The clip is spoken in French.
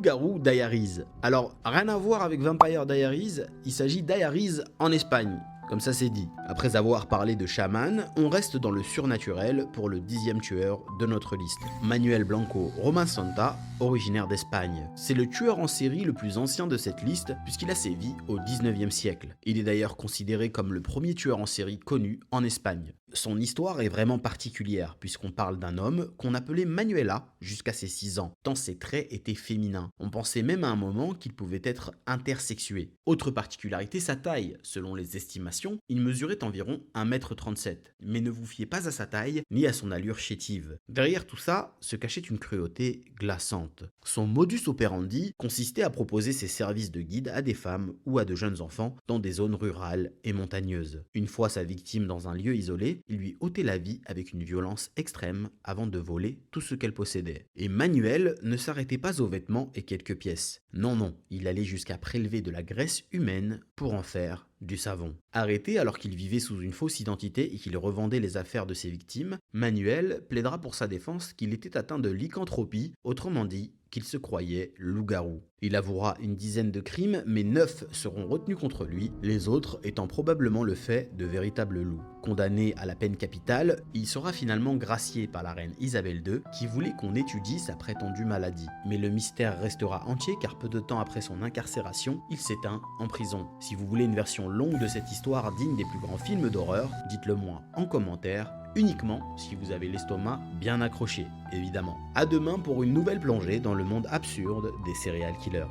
Loup-garou Diaries. Alors, rien à voir avec Vampire Diaries, il s'agit Diaries en Espagne. Comme ça c'est dit. Après avoir parlé de chaman, on reste dans le surnaturel pour le 10e tueur de notre liste. Manuel Blanco Roman Santa, originaire d'Espagne. C'est le tueur en série le plus ancien de cette liste puisqu'il a sévi au 19e siècle. Il est d'ailleurs considéré comme le premier tueur en série connu en Espagne. Son histoire est vraiment particulière puisqu'on parle d'un homme qu'on appelait Manuela jusqu'à ses 6 ans, tant ses traits étaient féminins. On pensait même à un moment qu'il pouvait être intersexué. Autre particularité, sa taille. Selon les estimations, il mesurait environ 1,37 m. Mais ne vous fiez pas à sa taille ni à son allure chétive. Derrière tout ça se cachait une cruauté glaçante. Son modus operandi consistait à proposer ses services de guide à des femmes ou à de jeunes enfants dans des zones rurales et montagneuses. Une fois sa victime dans un lieu isolé, il lui ôtait la vie avec une violence extrême avant de voler tout ce qu'elle possédait. Et Manuel ne s'arrêtait pas aux vêtements et quelques pièces. Non, il allait jusqu'à prélever de la graisse humaine pour en faire du savon. Arrêté alors qu'il vivait sous une fausse identité et qu'il revendait les affaires de ses victimes, Manuel plaidera pour sa défense qu'il était atteint de lycanthropie, autrement dit, qu'il se croyait loup-garou. Il avouera une dizaine de crimes, mais 9 seront retenus contre lui, les autres étant probablement le fait de véritables loups. Condamné à la peine capitale, il sera finalement gracié par la reine Isabelle II, qui voulait qu'on étudie sa prétendue maladie. Mais le mystère restera entier car peu de temps après son incarcération, il s'éteint en prison. Si vous voulez une version longue de cette histoire digne des plus grands films d'horreur, dites-le moi en commentaire, uniquement si vous avez l'estomac bien accroché, évidemment. À demain pour une nouvelle plongée dans le monde absurde des serial killers.